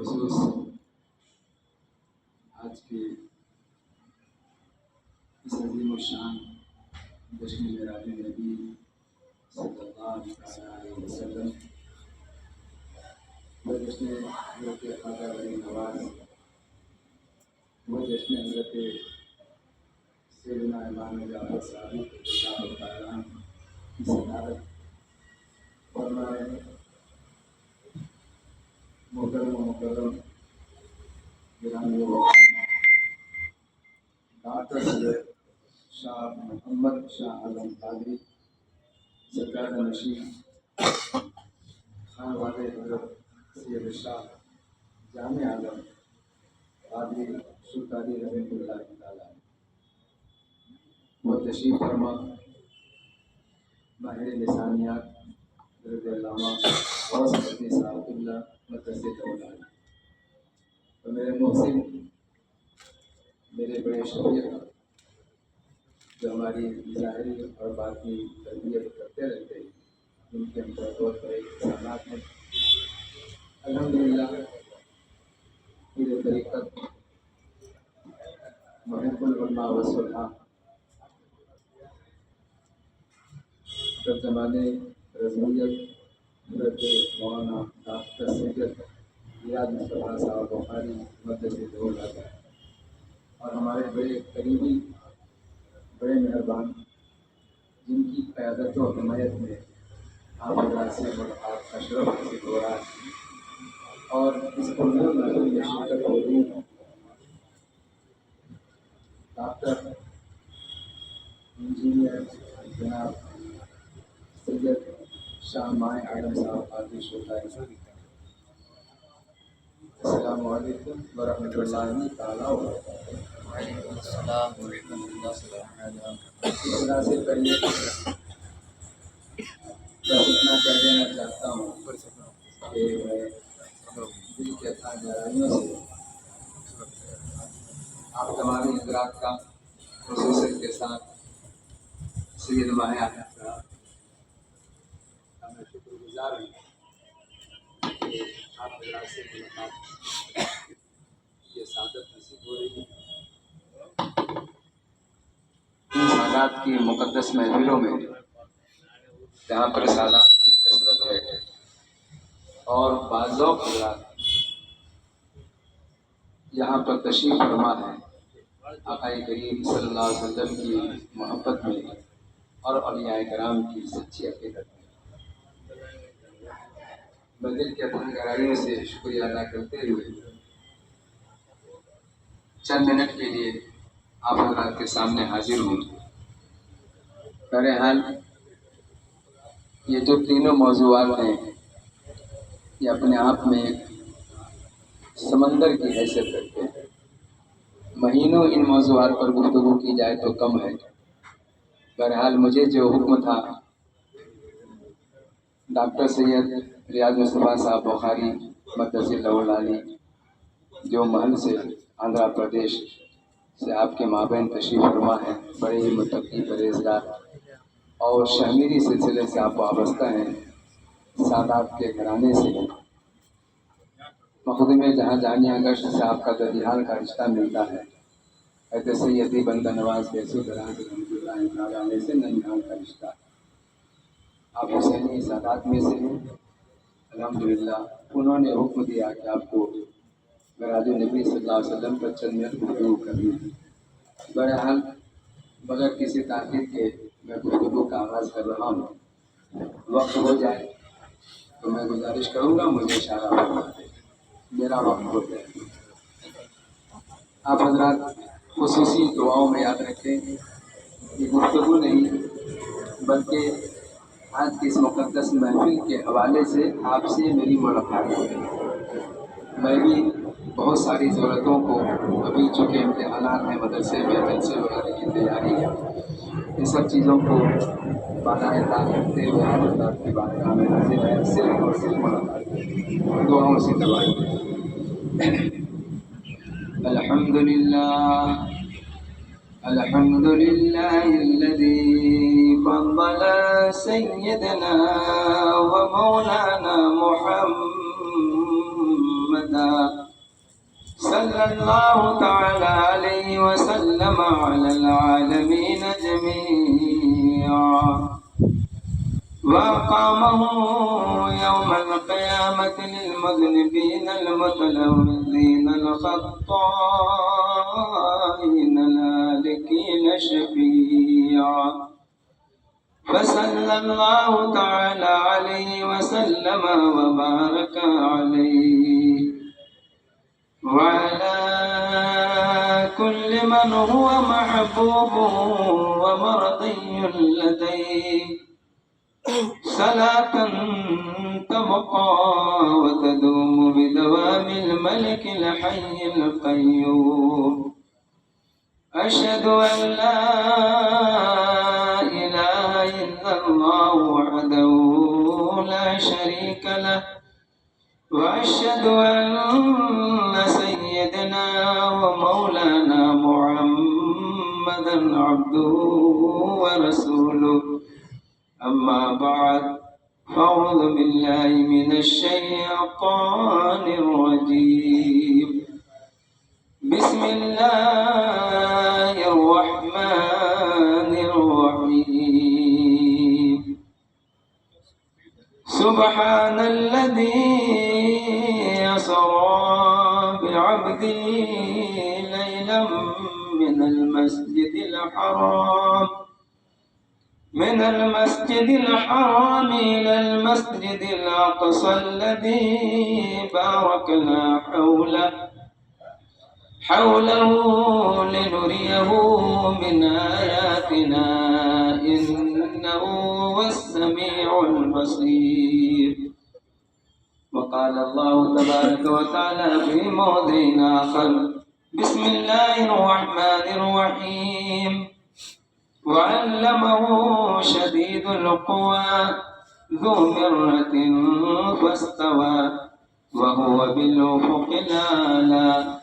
بالخصوص آج کے اس عظیم الشان جشن میلاد نبی صلی اللہ علیہ وسلم، وہ جشن حضرت خواجہ غریب نواز، وہ جشن حضرت سیدنا امام جعفر صادق رضی اللہ عنہ کی صدارت فرما رہے ہیں۔ محترم و مکرم گرامی وطن ڈاکٹر سید شاہ محمد شاہ عالم قادری سرکار نشین خان والے حضرت سید شاہ جامع عالم قادری سلطانی رحمۃ اللہ تعالیٰ، وہ تشریف فرما ماہر لسانیات حضرت علامہ غوث مدنی صاحب اللہ مدثر اولاد، اور میرے محسن، میرے بڑے شفیق جو ہماری ظاہری اور باطنی تربیت کرتے رہتے ہیں، ان کے ہم بہت بڑے احسانات ہیں۔ الحمدللہ پیر طریقت محب العلماء والصلحاء در زمانے رضویت حضرت مولانا ڈاکٹر سید ریاض مصطفیٰ صاحب بخاری مدثر اولاد، اور ہمارے بڑے قریبی، بڑے مہربان، جن کی قیادت و حمایت میں آپ حضرات سے ملاقات کا شرف حاصل ہو رہا ہے، اور اس پرنور محفل میں شرکت ہو رہی ہے۔ ڈاکٹر انجینئر جناب سید شاہ مائع عالم صاحب قادری شوقائی، السلام علیکم ورحمۃ اللہ تعالیٰ وبرکاتہ۔ وعلیکم السلام ورحمۃ اللہ وبرکاتہ۔ اس طرح سے پہلے بس اتنا کہہ دینا چاہتا ہوں کہ میں دل کے اپنا گہرائیوں سے آپ تمام حضرات کا خصوصیت کے ساتھ سید ماہر صاحب کا میں شکر گزار ہوں کہ آپ حضرات سے ملاقات یہ سعادت نصیب ہو رہی ہے۔ ان سادات کی مقدس محفلوں میں جہاں پر سادات کی کثرت ہے اور بعض حضرات یہاں پر تشریف فرما ہے آقا کریم صلی اللہ علیہ وسلم کی محبت میں اور اولیاء کرام کی سچی عقیدت میں، میں دل کے اپنی گہرائیوں سے شکریہ ادا کرتے ہوئے چند منٹ کے لیے آپ حضرات کے سامنے حاضر ہوں۔ بہرحال یہ جو تینوں موضوعات ہیں یہ اپنے آپ میں ایک سمندر کی حیثیت رکھتے ہیں۔ مہینوں ان موضوعات پر گفتگو کی جائے تو کم ہے۔ بہرحال مجھے جو حکم تھا ڈاکٹر سید ریاض مصطفیٰ صاحب بخاری مدثر اولاد جو محل سے آندھرا پردیش سے آپ کے مابین تشریف فرما ہے، بڑے ہی متقی پرہیزگار اور شہمیری سلسلے سے آپ وابستہ ہیں، سادات کے گھرانے سے مقدمے جہاں جامعہ گشت سے آپ کا ددیحال کا رشتہ ملتا ہے، ایسے سیدی بندہ نواز کیسو دراز رحمۃ اللہ تعالیٰ سے ننیحال کا رشتہ، آپ حسینی سادات میں سے ہیں۔ الحمدللہ انہوں نے حکم دیا کہ آپ کو میلاد نبی صلی اللہ علیہ وسلم پر چند منٹ گفتگو کرنی ہے۔ بہرحال بغیر کسی تاخیر کے میں گفتگو کا آغاز کر رہا ہوں۔ وقت ہو جائے تو میں گزارش کروں گا مجھے اشارہ کرنا ہے، میرا وقت ہو جائے۔ آپ حضرات خصوصی دعاؤں میں یاد رکھیں، یہ گفتگو نہیں بلکہ آج کی اس مقدس محفل کے حوالے سے آپ سے میری ملاقات ہے۔ میں بھی بہت ساری ضرورتوں کو ابھی چونکہ امتحانات ہیں، مدرسے میں جلسے وغیرہ کی تیاری ہے، ان سب چیزوں کو بالائے طاق رکھتے ہوئے آپ حضرات کی بارگاہ میں حاضر ہے، صرف اور صرف ملاقات دعاؤں سے دعائیں۔ الحمد لله الذي فضل سيدنا ومولانا محمد أبدا صلى الله تعالى عليه وسلم على العالمين جميعا وأقامه يوم القيامة للمذنبين المتلوثين الخطائين الهالكين شفيعا فصلى الله تعالى عليه وسلم وبارك عليه وعلى كل من هو محبوب ومرضي لديه صلاة تبقى وتدوم بدوام الملك الحي القيوم أشهد أن لا إله إلا الله وحده لا شريك له وأشهد أن سيدنا ومولانا محمدا عبده ورسوله أما بعد فأعوذ بالله من الشيطان الرجيم بسم الله الرحمن الرحيم سبحان الذي أسرى بعبده ليلا من المسجد الحرام إلى المسجد الأقصى الذي باركنا حوله لنريه من آياتنا إنه هو السميع البصير وقال الله تبارك وتعالى في موضع آخر بسم الله الرحمن الرحيم وعلمه شديد القوى ذو مرة فاستوى وهو بالأفق الأعلى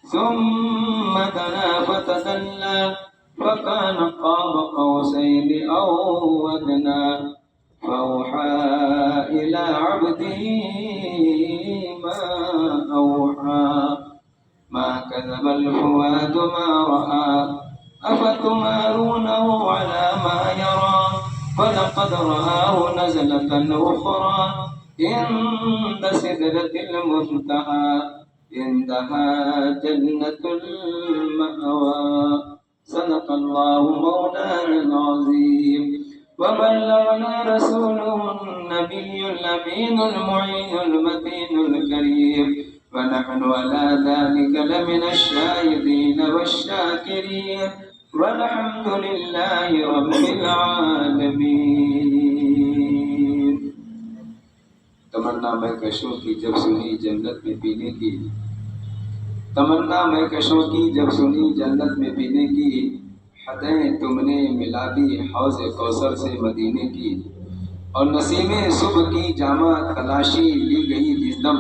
ثم دنا فتدلى فكان قاب قوسين أو أدنى فأوحى إلى عبده ما أوحى ما كذب الفؤاد ما رأى أفتمارونه على ما يرى فلقد رآه نزلة أخرى عند سدرة المنتهى عندها جنة المأوى صدق الله مولانا العظيم وبلغنا رسوله النبي الأمين المعين المتين الكريم ونحن على ذلك لمن الشاهدين والشاكرين والحمد لله رب العالمين تمنا میں کشوں کی جب سنی جنت میں پینے کی تمنا میں کشوں کی جب سنی جنت میں پینے کی حدیں تم نے ملا دی حوض کوثر سے مدینے کی اور نسیمیں صبح کی جامع تلاشی لی گئی جس دم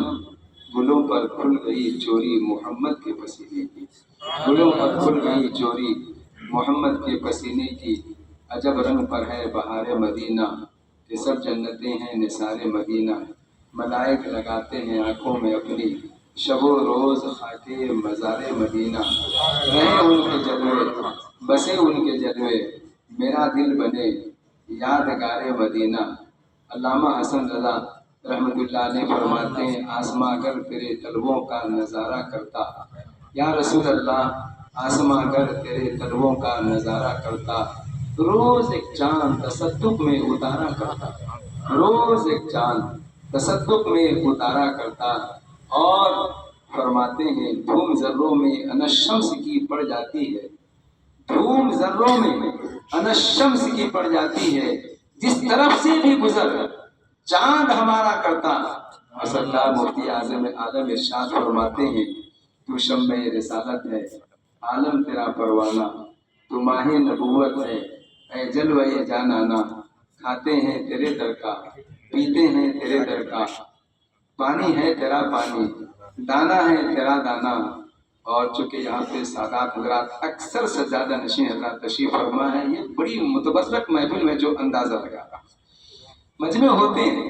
گلوں پر کھل گئی چوری محمد کے پسینے کی گلوں پر کھل گئی چوری محمد کے پسینے کی عجب رنگ پر ہے بہار مدینہ کہ سب جنتیں ہیں نثار مدینہ ملائک لگاتے ہیں آنکھوں میں اپنی شب و روز خاکے مزار مدینہ رہے ان کے جلوے بسے ان کے جلوے میرا دل بنے یادگار مدینہ علامہ حسن رضا رحمۃ اللہ علیہ فرماتے ہیں آسماں اگر تیرے طلبوں کا نظارہ کرتا یا رسول اللہ آسماں اگر تیرے طلبوں کا نظارہ کرتا روز ایک چاند تصدق میں اتارا کرتا روز ایک چاند تصدق میں اتارا کرتا اور فرماتے ہیں دھوم ذروں میں انشمس کی پڑ جاتی ہے دھوم ذروں میں انشمس کی پڑ جاتی ہے جس طرف سے بھی گزر چاند ہمارا کرتا صلی اللہ مفتی اعظم عالم ارشاد فرماتے ہیں تو شمع رسالت ہے عالم تیرا پروانہ تو ماہ نبوت ہے اے جلوہ جانانا کھاتے ہیں تیرے در کا پیتے ہیں تیرے در کا پانی ہے تیرا پانی دانا ہے تیرا دانا اور چونکہ یہاں پہ سادات حضرات اکثر سجادہ نشین حضرات تشریف فرما ہے یہ بڑی متبرک محفل میں جو اندازہ لگا رہا مجمع ہوتے ہیں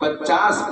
50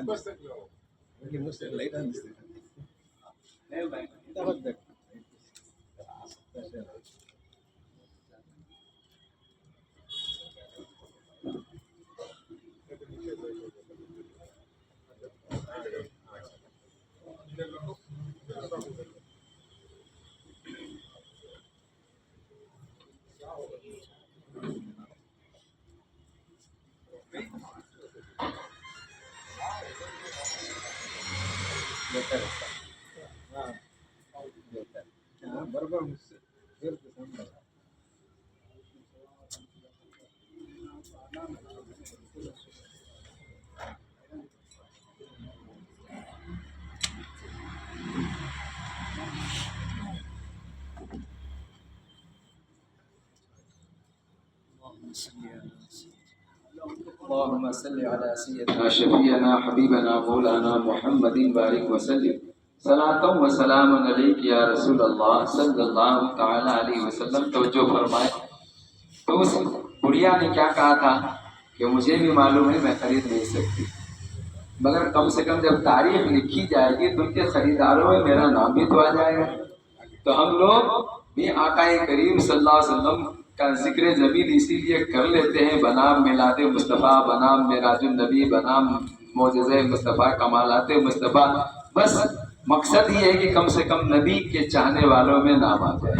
Lagi musik lain dan dapat dek. Berapa musik? اللهم صل على سيدنا شفيعنا حبيبنا مولانا محمد بارك وسلم صلاۃ و سلام علیک یا رسول اللہ صلی اللہ تعالی علیہ وسلم. توجہ فرمائے. تو اس بڑھیا نے کیا کہا تھا کہ مجھے بھی معلوم ہے میں خرید نہیں سکتی، مگر کم سے کم جب تاریخ لکھی جائے گی تو ان کے خریداروں میں میرا نام بھی تو آ جائے گا. تو ہم لوگ بھی آقا کریم صلی اللہ علیہ وسلم کا ذکر جمیل اسی لیے کر لیتے ہیں بنام میلاد مصطفیٰ، بنام معراج النبی، بنام معجزہ مصطفیٰ، کمالات مصطفیٰ. بس مقصد یہ ہے کہ کم سے کم نبی کے چاہنے والوں میں نام آ جائے،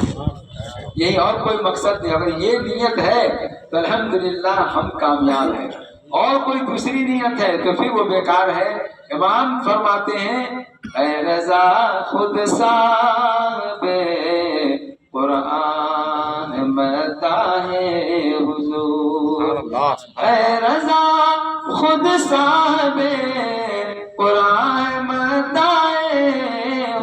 یہی، اور کوئی مقصد نہیں. اگر یہ نیت ہے تو الحمدللہ ہم کامیاب ہیں، اور کوئی دوسری نیت ہے تو پھر وہ بیکار ہے. امام فرماتے ہیں اے رضا خود صاحب قرآن مداح حضور، اے رضا خود صاحب قرآن مداح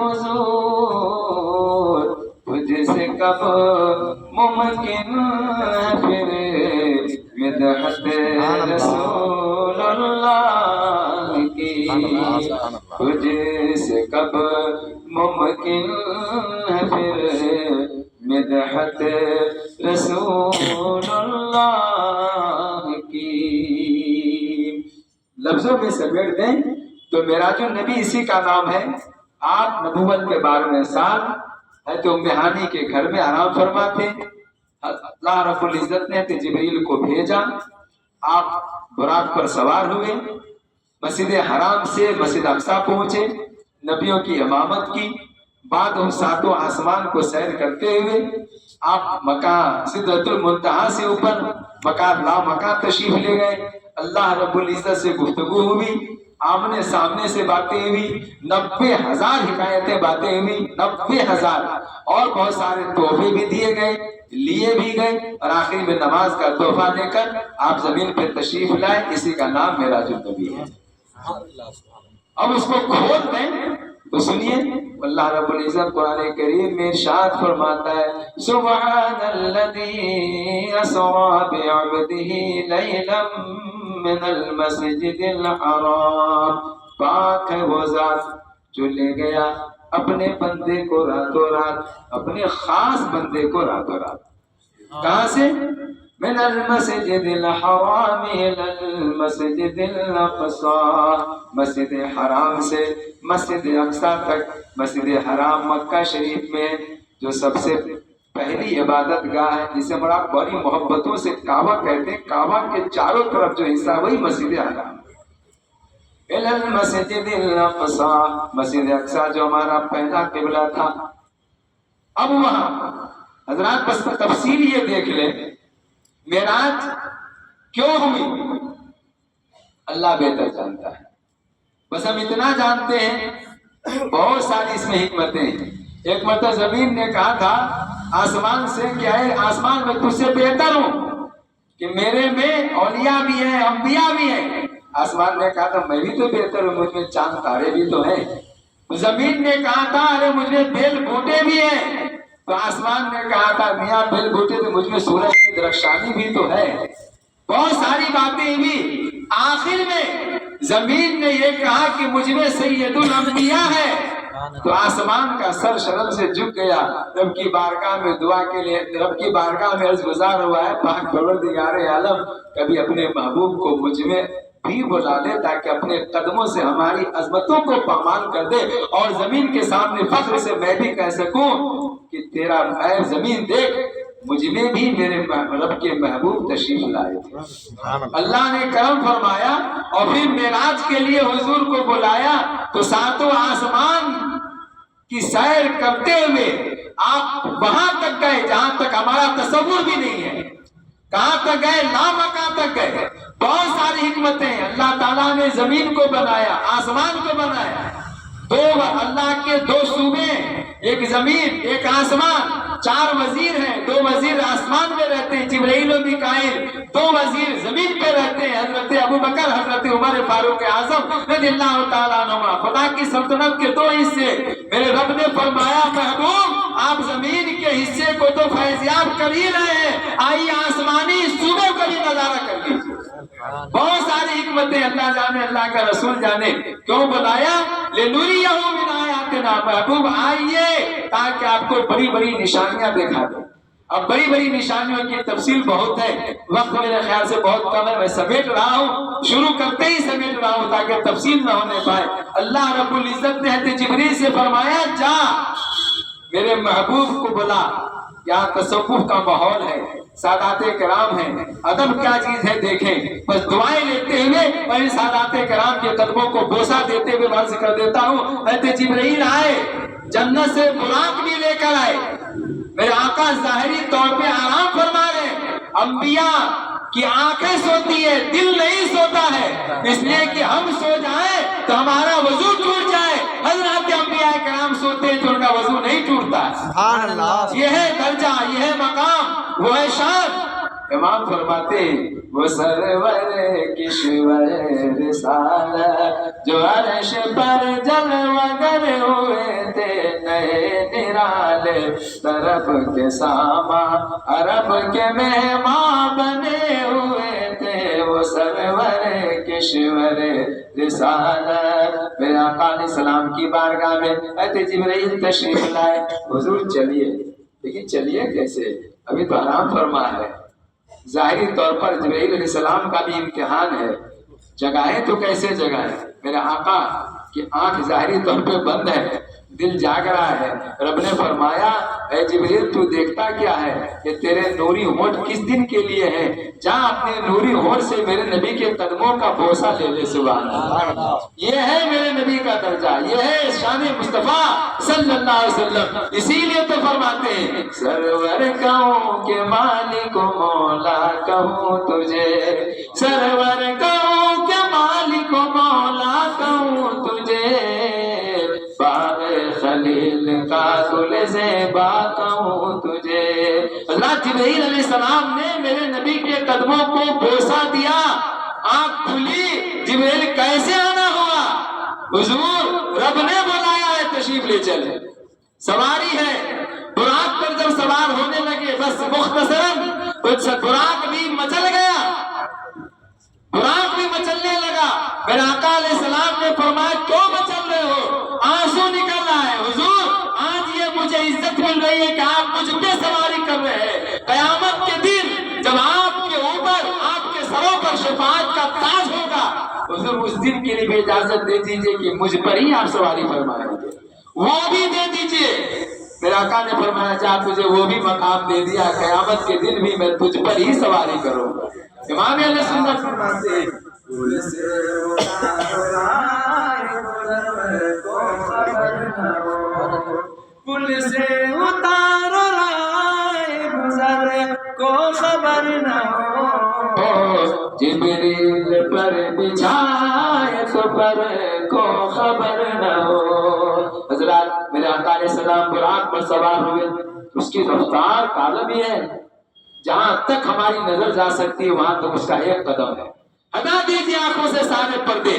حضور، تجھ سے کب ممکن ہے پھر مدحت رسول اللہ کی، تجھ سے کب ممکن ہے پھر مدحت رسول اللہ کی. لفظوں میں سمیٹ دیں تو معراج النبی اسی کا نام ہے. آپ نبوت کے بارے میں سال ہے تو ام ہانی کے گھر میں آرام فرماتے. اللہ رب العزت نے جبریل کو بھیجا، آپ براق پر سوار ہوئے، مسجد حرام سے مسجد اقصی پہنچے، نبیوں کی امامت کی. بعد ان ساتوں آسمان کو سیر کرتے ہوئے آپ مکان سدرۃ المنتہا سے اوپر مکان لا مکان تشریف لے گئے. اللہ رب العزت سے گفتگو ہوئی، آمنے سامنے سے باتیں ہوئی، 90,000 حکایتیں باتیں ہوئی، 90,000، اور بہت سارے تحفے بھی دیے گئے، لیے بھی گئے، اور آخر میں نماز کا تحفہ لے کر آپ زمین پہ تشریف لائے. اسی کا نام معراج النبی ہے. اب اس کو کھول دیں تو سنیے اللہ رب العزت قرآن کریم میں ارشاد فرماتا ہے سبحان الذی اسری بعبدہ لیلا من المسجد الحرام، پاک ہے وہ ذات جو لے گیا اپنے بندے کو راتوں رات، اپنے خاص بندے کو راتوں رات. کہاں سے؟ من المسجد الحرام الى المسجد الاقصى، مسجد حرام سے مسجد اقصی تک. مسجد حرام مکہ شریف میں جو سب سے پہلی عبادت گاہ ہے، جسے مراد بڑی محبتوں سے کعبہ کہتے ہیں، کعبہ کے چاروں طرف جو حصہ وہی مسجد حرام. الى المسجد الاقصى، مسجد اقصی جو ہمارا پہلا قبلہ تھا. اب وہاں حضرات بس تفصیل یہ دیکھ لیں معراج کیوں ہوئی، اللہ بہتر جانتا ہے. بس ہم اتنا جانتے ہیں بہت ساری اس میں حکمتیں ہیں. ایک مرتبہ زمین نے کہا تھا آسمان سے کہ اے آسمان میں تجھ سے بہتر ہوں کہ میرے میں اولیاء بھی ہیں انبیاء بھی ہیں. آسمان نے کہا تھا میں بھی تو بہتر ہوں، مجھ میں چاند تارے بھی تو ہیں. زمین نے کہا تھا ارے مجھ میں بیل بوٹے بھی ہیں. تو آسمان نے کہا تھا میاں بیل بوٹے تو مجھ میں سورج کی درخشانی بھی تو ہے. بہت ساری باتیں بھی. آخر میں زمین نے یہ کہا کہ مجھ میں سید الانبیاء ہے. تو آسمان کا سر شرم سے جھک گیا، رب کی بارگاہ میں دعا کے لیے، رب کی بارگاہ میں عرض گزار ہوا ہے پاک پروردگار عالم کبھی اپنے محبوب کو مجھ میں بھی بلا لے تاکہ اپنے قدموں سے ہماری عظمتوں کو پامال کر دے اور زمین کے سامنے فخر سے میں بھی کہہ سکوں کہ تیرا اے زمین دیکھ مجھ میں بھی میرے رب کے محبوب تشریف لائے تھے۔ اللہ نے کرم فرمایا اور پھر معراج کے لیے حضور کو بلایا تو ساتوں آسمان کی سیر کرتے ہوئے آپ وہاں تک گئے جہاں تک ہمارا تصور بھی نہیں ہے۔ کہاں تک گئے؟ لامکان تک گئے۔ بہت ساری حکمتیں اللہ تعالیٰ نے زمین کو بنایا، آسمان کو بنایا، دو اللہ کے دو صوبے، ایک زمین ایک آسمان، 4 وزیر ہیں، 2 وزیر آسمان میں رہتے ہیں جبرائیل و میکائیل، 2 وزیر زمین پہ رہتے ہیں حضرت ابوبکر حضرت عمر فاروق اعظم رضی اللہ تعالیٰ عنہما۔ خدا کی سلطنت کے 2 حصے، میرے رب نے فرمایا محبوب آپ زمین کے حصے کو تو فیضیاب کر ہی رہے ہیں، آئیے آسمانی صوبے کا بھی نظارہ کر لیجیے۔ بہت ساری حکمتیں اللہ جانے اللہ کا رسول جانے کیوں بتایا؟ لنُرِيَهُ مِنْ آیاتنا، محبوب آئیے تاکہ آپ کو بڑی بڑی نشانیاں دکھا دیں۔ اب بڑی بڑی نشانیوں کی تفصیل بہت ہے، وقت میرے خیال سے بہت کم ہے، میں سمیٹ رہا ہوں، شروع کرتے ہی سمیٹ رہا ہوں تاکہ تفصیل نہ ہونے پائے۔ اللہ رب العزت نے حضرت جبریل سے فرمایا جا میرے محبوب کو بلا، یہاں تصوف کا ماحول ہے، سادات کرام ہیں، ادب کیا چیز ہے دیکھیں۔ بس دعائیں لیتے ہوئے میں ان سادات کرام کے قدموں کو بوسہ دیتے ہوئے عرض کر دیتا ہوں حضرت جبرائیل آئے، جنت سے براق بھی لے کر آئے، میرے آقا ظاہری طور پہ آرام فرما رہے ہیں۔ انبیاء کی آنکھیں سوتی ہے، دل نہیں سوتا ہے، اس لیے کہ ہم سو جائیں تو ہمارا وضو ٹوٹ جائے، حضرات انبیاء کرام سوتے ہیں تو ان کا وضو نہیں ٹوٹتا۔ سبحان اللہ، یہ ہے درجہ، یہ ہے مقام، وہ ہے شان۔ امام فرماتے وہ سرور کشور رسالت جو عرش پر جلوہ گر ہوئے تھے نئے نرالے، طرف کے ساما عرب کے مہمان بنے ہوئے تھے، وہ سرور کشور رسالت۔ میرے آقا علیہ السلام کی بارگاہ میں حضرت جبرائیل تشریف لائے، حضور چلیے، لیکن چلیے کیسے؟ ابھی تو آرام فرما ہے۔ ظاہری طور پر جبرائیل علیہ السلام کا بھی امتحان ہے، جگائیں تو کیسے جگائیں؟ میرے آقا کی آنکھ ظاہری طور پہ بند ہے، دل جاگ رہا ہے۔ رب نے فرمایا اے جبرائیل تو دیکھتا کیا ہے کہ تیرے نوری ہونٹ کس دن کے لیے ہے، جا اپنے نوری ہونٹ سے میرے نبی کے قدموں کا بوسہ لے لے۔ سبحان اللہ، یہ ہے میرے نبی کا درجہ، یہ ہے شان مصطفیٰ صلی اللہ علیہ وسلم۔ اسی لیے تو فرماتے ہیں سرور کہوں کہ مالک و مولا کہوں تجھے، سرور کہوں کہ مالک و مولا کہوں تجھے، باغ خلیل کا گل زیبا کہوں تجھے۔ حضرت جبرائیل علیہ السلام نے میرے نبی کے قدموں کو بوسہ دیا، آنکھ کھلی، جبرائیل کیسے آنا ہوا؟ حضور رب نے بلایا ہے تشریف لے چلے، سواری ہے۔ براق پر جب سوار ہونے لگے بس مختصراً براق بھی مچل گیا، براق بھی مچلنے لگا۔ میرے آقا علیہ السلام نے فرمایا کیوں مچل رہے ہو؟ آنسو نکل رہا ہے۔ حضور آج یہ مجھے عزت مل رہی ہے کہ آپ مجھ پہ سواری کر رہے ہیں، قیامت کے دن جب آپ کے اوپر آپ کے سروں پر شفاعت کا تاج ہوگا، حضور اس دن کے لیے بھی اجازت دے دیجئے کہ مجھ پر ہی آپ سواری فرمائیں گے، وہ بھی دے دیجئے۔ میرے آقا نے فرمایا جا تجھے وہ بھی مقام دے دیا، قیامت کے دن بھی میں تجھ پر ہی سواری کروں گا۔ امام علیہ سنت فرماتے ہیں پل سے اتارو رائے گزر کو خبر نہ ہو، جبریل پر بچھائے تو پر کو خبر نہ ہو۔ حضرات میرے آقا علیہ السلام براق پر سوار ہوئے، اس کی رفتار کا عالم یہ ہے، جہاں تک ہماری نظر جا سکتی ہے وہاں تک اس کا ایک قدم ہے۔ ہٹا دیجیے آنکھوں سے سارے پردے،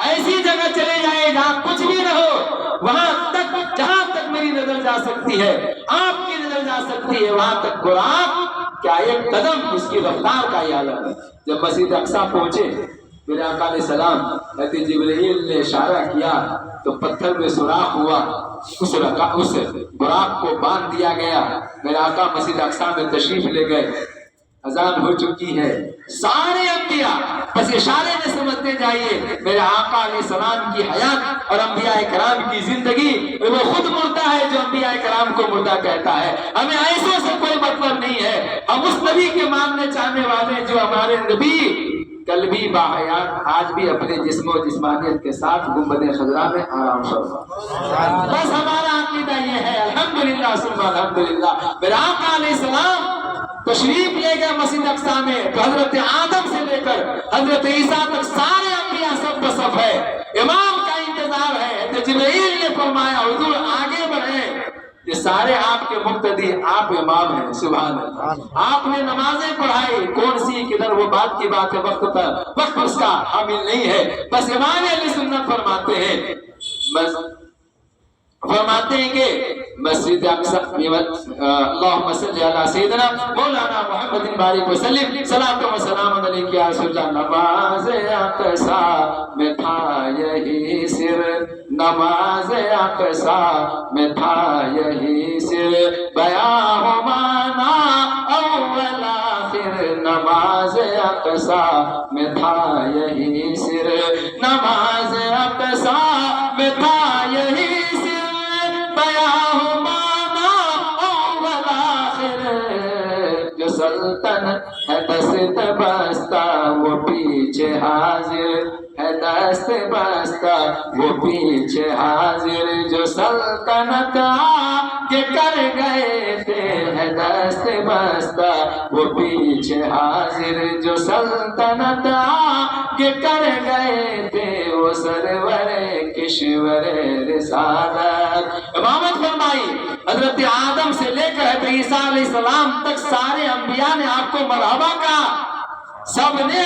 ایسی جگہ چلے جائیں جہاں کچھ بھی نہ ہو، وہاں تک جہاں تک میری نظر جا سکتی ہے، آپ کی نظر جا سکتی ہے، وہاں تک براق کیا ایک قدم، اس کی رفتار کا یہ عالم ہے۔ جب مسجد اقصی پہنچے میرے آقا علیہ السلام حضرت جبرائیل نے اشارہ کیا تو پتھر میں سوراخ ہوا، اس براق کو باندھ دیا گیا۔ میرے آقا مسجد اقصی میں تشریف لے گئے، اذان ہو چکی ہے، سارے انبیاء بس اشارے میں سمجھتے جائیے میرے آقا علیہ السلام کی حیات اور انبیاء کرام کی زندگی، وہ خود مردہ ہے جو انبیاء کرام کو مردہ کہتا ہے۔ ہمیں ایسے سے کوئی مطلب نہیں ہے، ہم اس نبی کے ماننے چاہنے والے جو ہمارے نبی کل بھی باحیات، آج بھی اپنے جسم و جسمانیت کے ساتھ گنبد خضرا میں آرام فرما۔ بس ہمارا عقیدہ یہ ہے، الحمدللہ ثم الحمدللہ۔ میرے آقا علیہ السلام تشریف لے گئے مسجد اقصی میں، تو حضرت آدم سے لے کر حضرت عیسیٰ تک سارے انبیاء سب بصف ہے، امام کا انتظار ہے۔ تو جبرائیل نے فرمایا حضور آگے بڑھیں، یہ سارے آپ کے مقتدی، آپ امام ہیں، سبحان اللہ۔ آپ نے نمازیں پڑھائی، کون سی کدھر وہ بات کی بات ہے، وقت اس کا حامل نہیں ہے، بس امام اہل سنت فرماتے ہیں، بس فرماتے ہیں کہ مسجد اقصی، اللہم صلی علی سیدنا مولانا محمد بارک وسلم، صلاۃ و سلام علیک یا رسول اللہ۔ نماز اقصی میں تھا یہی سر، نماز اقصی میں تھا یہی سر، بیان و معنی اول آخر، نماز اقصی میں تھا یہی سر، نماز اقصی میں تھا یہی سلطنت ہے دست بستہ وہ پیچھے حاضر ہے، دست بستہ وہ پیچھے حاضر، جو سلطنت آگے کر گئے تھے ہے دست بستہ وہ پیچھے حاضر، جو سلطنت آگے کر گئے تھے وہ سرور کشور رسالت۔ امامت فرمائی حضرت آدم سے لے کر حضرت عیسیٰ علیہ السلام تک سارے انبیاء نے آپ کو مرحبا کہا، سب نے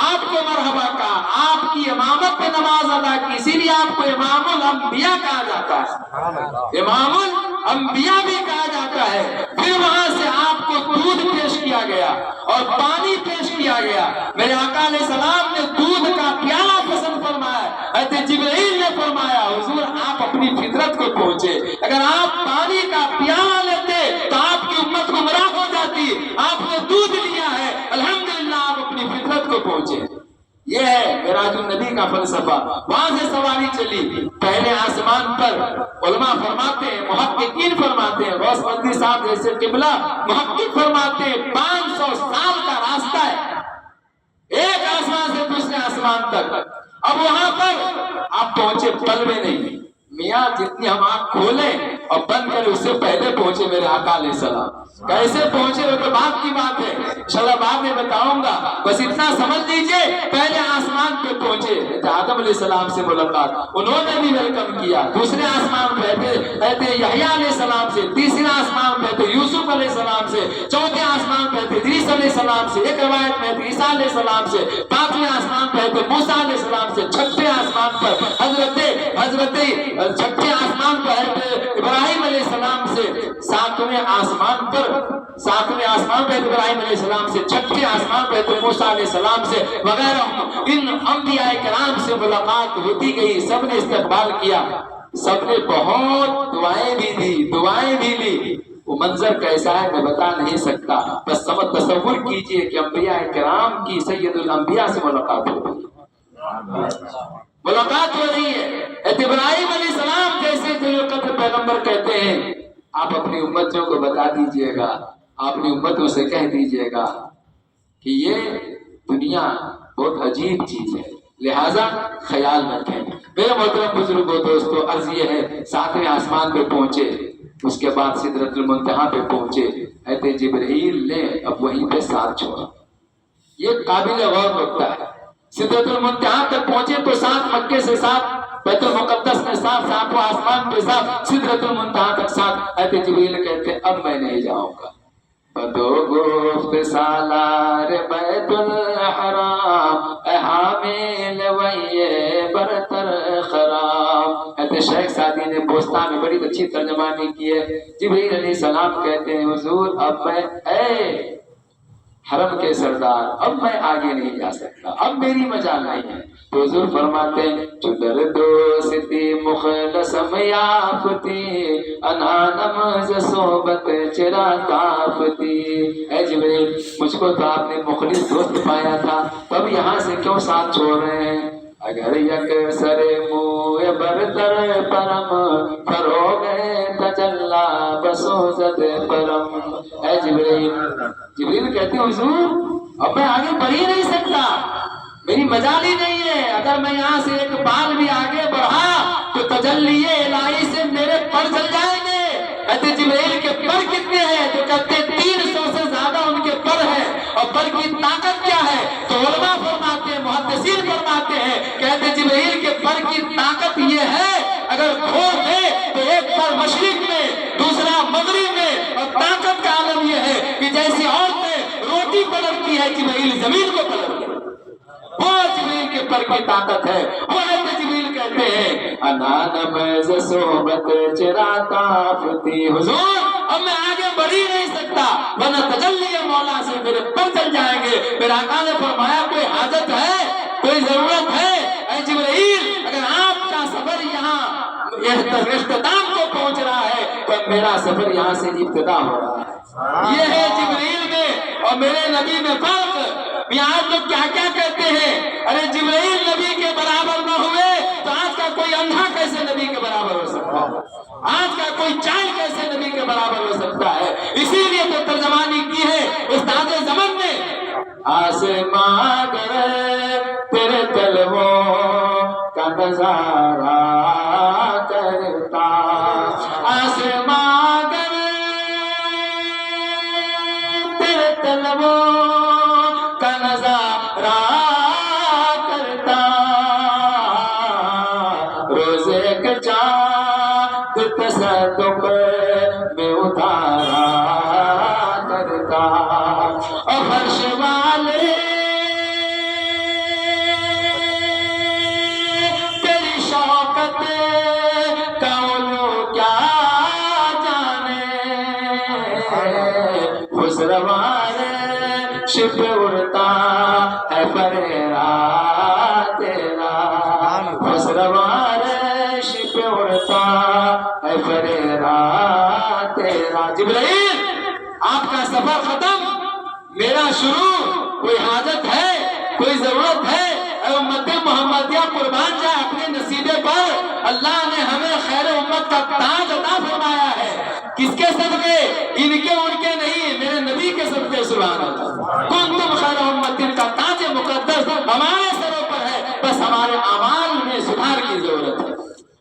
آپ کو مرحبا کہا، آپ کی امامت پہ نماز ادا کی، اسی لیے آپ کو امام الانبیاء کہا جاتا ہے، امام الانبیاء بھی کہا جاتا ہے۔ پھر وہاں سے آپ کو دودھ پیش کیا گیا اور پانی پیش کیا گیا۔ میرے آقا علیہ السلام نے دودھ کا پیالہ پسند فرمایا، حضرت جبرائیل نے فرمایا حضور آپ اپنی فطرت کو پہنچے، اگر آپ پانی کا پیالہ لیتے تو آپ کی امت گمراہ ہو جاتی، آپ نے دودھ لیا ہے، الحمدللہ آپ اپنی فطرت کو پہنچے۔ یہ ہے معراج النبی کا فلسفہ۔ وہاں سے سواری چلی، پہلے آسمان پر علماء فرماتے ہیں، محققین فرماتے ہیں، غوث مدنی صاحب جیسے قبلہ محقق فرماتے ہیں 500 سال کا راستہ ہے ایک آسمان سے دوسرے آسمان تک۔ اب وہاں پر آپ پہنچے پل میں نہیں، میاں جتنی ہم آنکھ کھولیں اور بند کریں اس سے پہلے پہنچے میرے آقا علیہ السلام۔ کیسے پہنچے وہ تو بات کی بات ہے، انشاءاللہ بعد میں بتاؤں گا، بس اتنا سمجھ لیجئے پہلے آسمان پہ پہنچے، آدم علیہ السلام سے ملاقات، انہوں نے بھی ویلکم کیا، دوسرے آسمان پہ تھے یحییٰ علیہ السلام سے، تیسرے آسمان پہ تھے یوسف علیہ السلام سے، چوتھے آسمان پہ تھے ادریس علیہ السلام سے، ایک روایت میں تھے عیسیٰ علیہ السلام سے، پانچویں آسمان پہ تھے موسیٰ علیہ السلام سے، چھٹے آسمان پر چھٹے آسمان پر حضرت ابراہیم علیہ السلام سے، ساتویں آسمان پہ ابراہیم علیہ السلام سے، چھٹے آسمان پہ حضرت موسیٰ علیہ السلام سے وغیرہ ان انبیاء کرام سے ملاقات ہوتی گئی، سب نے استقبال کیا، سب نے بہت دعائیں بھی لی۔ وہ منظر کیسا ہے میں بتا نہیں سکتا، بس تصور کیجئے کہ انبیاء کرام کی سید الانبیاء سے ملاقات ہو رہی ہے، ابراہیم علیہ السلام جیسے جو قدر پیغمبر کہتے ہیں آپ اپنی امتوں کو بتا دیجئے گا، اپنی امتوں سے کہہ دیجئے گا کہ یہ دنیا بہت عجیب چیز ہے، لہذا خیال رکھیں۔ میرے محترم بزرگوں دوستو، عرض یہ ہے ساتویں آسمان پہ پہنچے، اس کے بعد سدرۃ المنتہا پہ پہنچے، حضرت جبرائیل نے اب وہیں پہ ساتھ چھوڑا۔ یہ قابل غور نکتہ ہے، سدرۃ المنتہا تک پہنچے تو ساتھ، مکے سے ساتھ، بیت المقدس میں ساتھ، ساتواں آسمان پہ ساتھ، سدرۃ المنتہا تک ساتھ۔ حضرت جبرائیل کہتے ہیں اب میں نہیں جاؤں گا، بدو گفت سالار بیت الحرام، اے حامل ویے برتر خرام۔ حضرت شیخ سعدی نے پوستا میں بڑی اچھی ترجمانی کی ہے۔ جبرائیل علیہ السلام کہتے ہیں حضور اب میں حرم کے سردار اب میں آگے نہیں جا سکتا، اب میری مجال نہیں ہے۔ تو حضور فرماتے ہیں چدر دوستی مخلصم یافتی انانم ز صحبت چرا تافتی۔ اے جبریل مجھ کو تو آپ نے مخلص دوست پایا تھا، تب یہاں سے کیوں ساتھ چھوڑ رہے ہیں؟ اگر یک سر موئے برتر پرم فروغ تجلا بسوزت پرم۔ اے جبریل کہتے ہیں حضور اب میں آگے بڑھ ہی نہیں سکتا، میری مجال ہی نہیں ہے، اگر میں یہاں سے ایک بال بھی آگے بڑھا تو تجلی الہی سے میرے پر چل جائیں گے۔ کہتے جبریل کے پر کتنے ہیں؟ تو کہتے 300 سے زیادہ ان کے پر ہیں، اور پر کی طاقت کیا ہے؟ تو علماء فرماتے ہیں، محدثین فرماتے ہیں، کہتے جبریل کے پر کی طاقت یہ ہے اگر کھول دے تو ایک پر مشرق میں دوسرا مغرب میں، اور طاقت کا عالم یہ ہے کہ جیسی عورتیں روٹی پلٹتی ہے جبریل زمین کو پلٹتی ہے، وہ جبریل کے پر کی طاقت ہے۔ وہ جبریل کہتے ہیں انانم ز صحبت چرا تافتی۔ حضور اب میں آگے بڑھ ہی نہیں سکتا ورنہ تجلی مولا سے میرے پر چل جائیں گے۔ میرے آقا نے فرمایا کوئی حاجت ہے، کوئی ضرورت ہے؟ اے جبریل اگر آپ کا سفر یہاں اختتام کو پہنچ رہا ہے تو میرا سفر یہاں سے ابتدا ہو رہا ہے۔ یہ ہے جبریل میں اور میرے نبی میں فرق۔ یہاں لوگ کیا کیا کہتے ہیں، ارے جبریل نبی کے برابر نہ ہوئے تو آج کا کوئی اندھا کیسے نبی کے برابر ہو سکتا ہے، آج کا کوئی چائل کیسے نبی کے برابر ہو سکتا ہے؟ اسی لیے تو ترجمانی کی ہے استاد زمن نے، آسمان تیرے طلبوں کا نظارہ کرتا، آسمان تیرے طلبوں کا نظارہ کرتا، روزے کے چاند تصدق میں اتارا کرتا، اور فرش والے تیری شوکت کا علو کیا جانے، خسروان شپ اڑتا ہے پریرا تیرا، خسروان شپ اڑتا ہے پریرا تیرا۔ جبرائیل آپ کا سفر ختم، میرا شروع، کوئی حاجت ہے، کوئی ضرورت ہے؟ اے امت محمدیہ قربان جائے اپنے نصیبے پر، اللہ نے ہمیں خیر امت کا تاج عطا فرمایا ہے۔ کس کے صدقے؟ ان کے ان کے نہیں، میرے نبی کے صدقے۔ سبحان اللہ، کنتم خیر امت کا تاج مقدس ہمارے سروں پر ہے، بس ہمارے اعمال میں سدھار کی ضرورت ہے،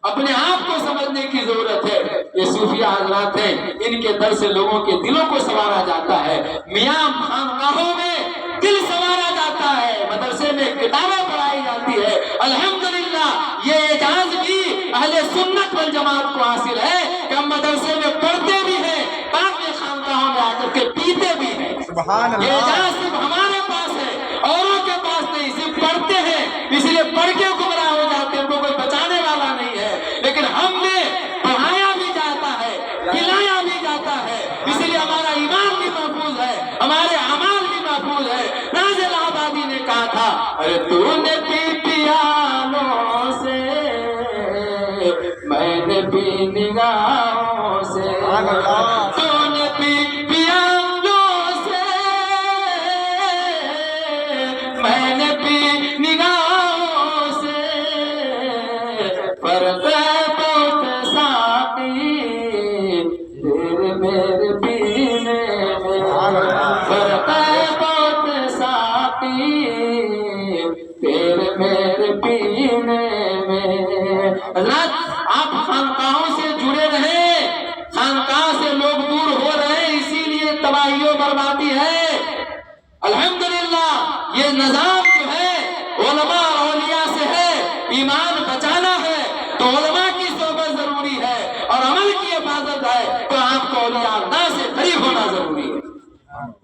اپنے آپ کو سمجھنے کی ضرورت ہے۔ یہ صوفیہ حضرات ہیں، ان کے در سے لوگوں کے دلوں کو سنوارا جاتا ہے، میاں خانقاہوں میں دل سنوارا جاتا ہے، مدرسے میں کتابیں پڑھائی جاتی ہے۔ الحمدللہ یہ اعجاز بھی اہل سنت والجماعت کو حاصل ہے کہ ہم مدرسے میں پڑھتے بھی ہیں، بعد میں خانقاہوں میں آ کر کے پیتے بھی ہیں۔ یہ اعجاز صرف ہمارے پاس ہے، اوروں کے پاس نہیں، صرف پڑھتے ہیں، اس لیے پڑھ کے گمراہ ہو جاتے ہیں، ان کو کوئی بچانے والا نہیں ہے۔ لیکن ہم نے پڑھایا بھی جاتا ہے، کھلایا بھی جاتا ہے، اس لیے ہمارا ایمان بھی محفوظ ہے، ہمارے اعمال بھی محفوظ ہے۔ نازل آبادی نے کہا تھا ارے تو نے پی پیالوں سے، میں نے پی نگاہوں سے، تو نے پی پیالوں سے، میں نے پی نگاہوں سے، فرق بہت ساقی تیرے میرے پینے میں، فرق بہت ساقی تیرے میرے پینے میں۔ حضرات آپ خانقاہوں سے جڑے رہے، خانقاہ سے لوگ دور ہو رہے ہیں، اسی لیے تباہی و بربادی ہے۔ الحمدللہ یہ نظام جو ہے علماء اور اولیاء سے ہے، ایمان بچانا ہے تو علماء کی صحبت ضروری ہے، اور عمل کی حفاظت ہے تو آپ کو اولیاء اللہ سے قریب ہونا ضروری ہے۔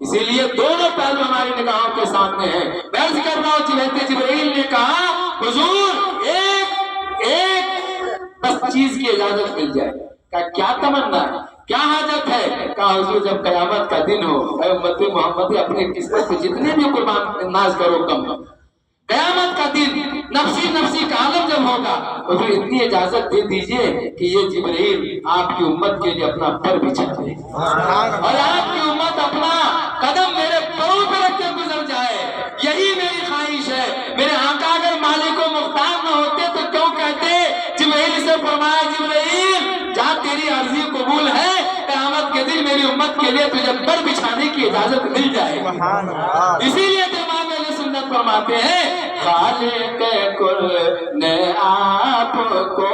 اسی لیے دونوں پہلو ہماری نگاہوں کے سامنے ہیں۔ میں عرض کر رہا ہوں حضرت جبرائیل نے کہا حضور ایک بس چیز کی اجازت مل جائے، کیا تمنا ہے؟ کیا حاجت ہے؟ کہا حضور جب قیامت کا دن ہو اے امت محمدی اپنی قسمت سے جتنے بھی قربان ناز کرو کم ہو، قیامت کا دن نفسی نفسی کا عالم جب ہوگا تو پھر اتنی اجازت دے دیجئے کہ یہ جبرائیل آپ کی امت کے لیے اپنا پر بچھا دے اور آپ کی امت اپنا قدم میرے پاؤں پہ رکھ کے گزر جائے۔ یہی میری خواہش ہے۔ میرے آقا اگر مالک و مختار نہ ہوتے تو کیوں کہتے؟ جبرائیل سے فرمایا جبرائیل جہاں تیری عرضی قبول ہے قیامت کے دن میری امت کے لیے تجھے پر بچھانے کی اجازت مل جائے۔ اسی لیے تو امام اہل سنت فرماتے ہیں خالق کل نے آپ کو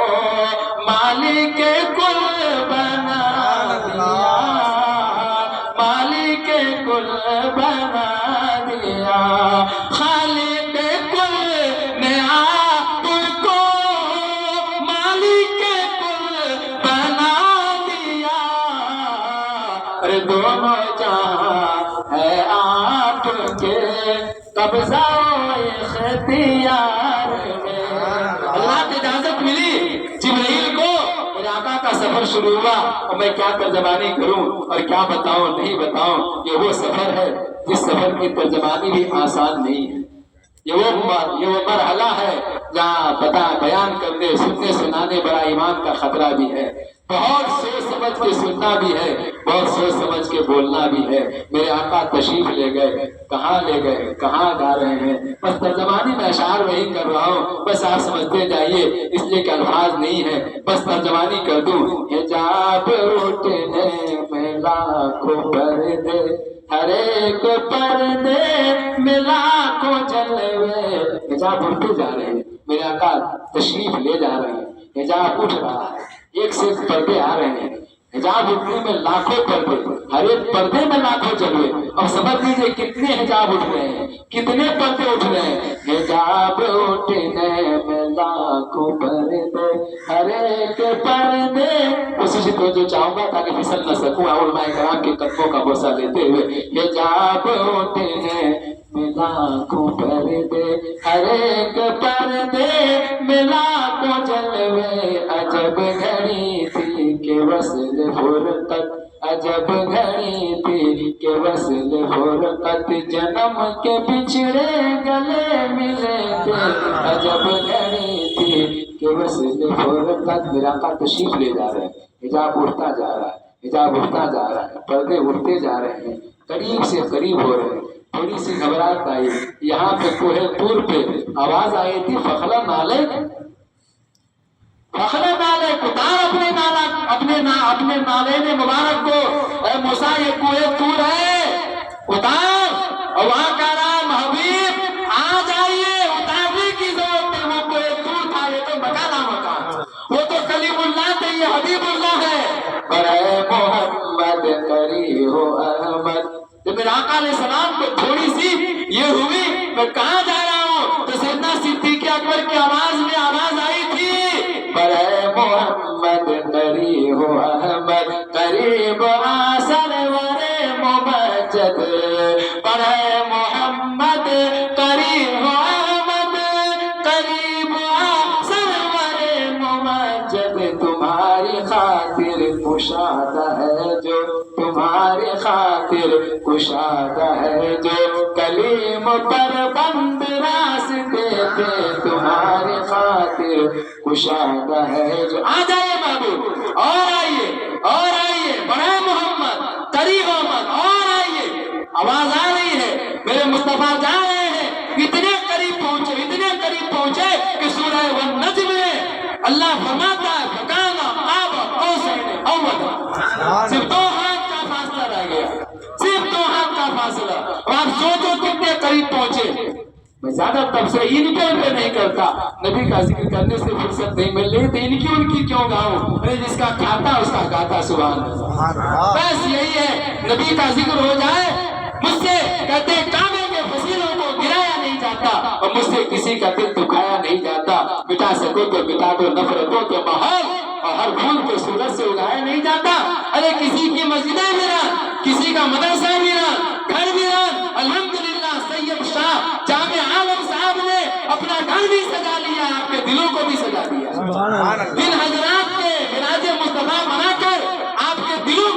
مالک کل بنا دیا، مالک کل بنا دیا، خالق کل نے آپ کو مالک کل بنا دیا، ارے دونوں جہاں ہے آپ کے قبضہ اختیار میں۔ اللہ کی اجازت ملی جبرائیل کو، میرے آقا کا سفر شروع ہوا اور میں کیا ترجمانی کروں اور کیا بتاؤں نہیں بتاؤں۔ یہ وہ سفر ہے جس سفر کی ترجمانی بھی آسان نہیں ہے۔ یہ وہ مرحلہ ہے جہاں بیان کرنے سننے سنانے بڑا ایمان کا خطرہ بھی ہے، بہت سوچ سمجھ کے سننا بھی ہے، بہت سوچ سمجھ کے بولنا بھی ہے۔ میرے آقا تشریف لے گئے، کہاں لے گئے، کہاں جا رہے ہیں، بس ترجمانی میں اشعار وہی کر رہا ہوں، بس آپ سمجھتے جائیے اس لیے کہ الفاظ نہیں ہے، بس ترجمانی کر دوں۔ حجاب اٹھنے میں لاکھوں پردے، ہر ایک پردے میں لاکھوں جلوے، حجاب اٹھتے جا رہے ہیں، میرے آقا تشریف لے جا رہے ہیں، حجاب اٹھ رہا ہے، ایک سے ایک پردے آ رہے ہیں، حجاب اٹھنے میں لاکھوں پردے، ہر ایک پردے میں لاکھوں جلوے۔ اب سمجھ لیجیے کتنے حجاب اٹھ رہے ہیں، کتنے پردے اٹھ رہے ہیں۔ حجاب اٹھنے میں لاکھوں پردے، ہر ایک پردے، اسی سے تو چاہوں گا تاکہ پھسل نہ سکوں علماء کرام کے قدموں کا بوسہ لیتے ہوئے۔ حجاب اٹھنے میں لاکھوں پردے، ہر ایک پردے میں لاکھوں جلوے، عجب گھڑی تھی کہ وصل فرقت، عجب گھڑی تھی کہ وصل فرقت، جنم کے بچھڑے گلے ملے تھے، عجب گھڑی تھی کہ وصل فرقت۔ میرا آقا تشریف لے جا رہے ہیں، حجاب اٹھتا جا رہا ہے، حجاب اٹھتا جا رہا ہے، پردے اٹھتے جا رہے ہیں، قریب سے قریب ہو رہے ہیں۔ تھوڑی سی گھبراہٹ آئی، یہاں پہ کوہ طور پہ آواز آئی تھی فخلا نالے، فخلا نالے، اتار اپنے نالے نے مبارک کو، اے موسیٰ یہ کوہ طور ہے، اتار۔ اور وہاں کہہ رہا ہے محبوب آ جائیے، اتارنے کی ضرورت ہے، وہ کوہ طور تھا، یہ تو مکانہ مکان، وہ تو کلیم اللہ تھے، یہ حبیب اللہ ہے۔ پر اے محمد قریب ہو احمد، جب میرے آقا علیہ السلام کو تھوڑی سی یہ ہوئی میں کہاں جا رہا ہوں تو سیدنا صدیق اکبر کی آواز میں آواز آئی تھی، پر اے محمد قریب ہو احمد، قریب آ سرور ممجد، پر اے محمد قریب ہو احمد، قریب آ سرور ممجد، تمہاری خاطر کشادہ ہے جو، تمہاری خاطر کشادہ ہے جو، کلیم پر بند راستے تھے، تمہاری خاطر کشادہ ہے جو۔ آ جائیے محبوب، اور آئیے اور آئیے، بڑے محمد قریب احمد، اور آئیے۔ آواز آ رہی ہے، میرے مصطفیٰ جا رہے ہیں، اتنے قریب پہنچے، اتنے قریب پہنچے کہ سورہ والنجم میں اللہ فرماتا ہے فَكَانَ قَابَ قَوْسَيْنِ أَوْ أَدْنَىٰ، صرف دو ہاتھ کا فاصلہ رہ گیا، صرف دو ہاتھ کا فاصلہ، اور آپ سوچو کتنے قریب پہنچے۔ میں زیادہ تبصرہ ان پہ نہیں کرتا، نبی کا ذکر کرنے سے فرصت نہیں مل رہی تو ان کی کیوں گاؤں، جس کا کھاتا اس کا گاتا سبحان اللہ۔ بس یہی ہے، نبی کا ذکر ہو جائے، مجھ سے کہتے کعبے کے فصیلوں کو گرایا نہیں جاتا، اور مجھ سے کسی کا دل دکھایا نہیں جاتا، مٹا سکو تو مٹا دو نفرتوں کے ماحول، اور ہر پھول کو سورج سے اگایا نہیں جاتا۔ ارے کسی کی مسجدیں ویران، کسی کا مدرسہ ویران، گھر ویران، الحمدللہ سید شاہ جامع عالم صاحب نے اپنا گھر بھی سجا لیا، آپ کے دلوں کو بھی سجا دیا۔ ان حضرات کے میراج مصطفیٰ منا کر آپ کے دلوں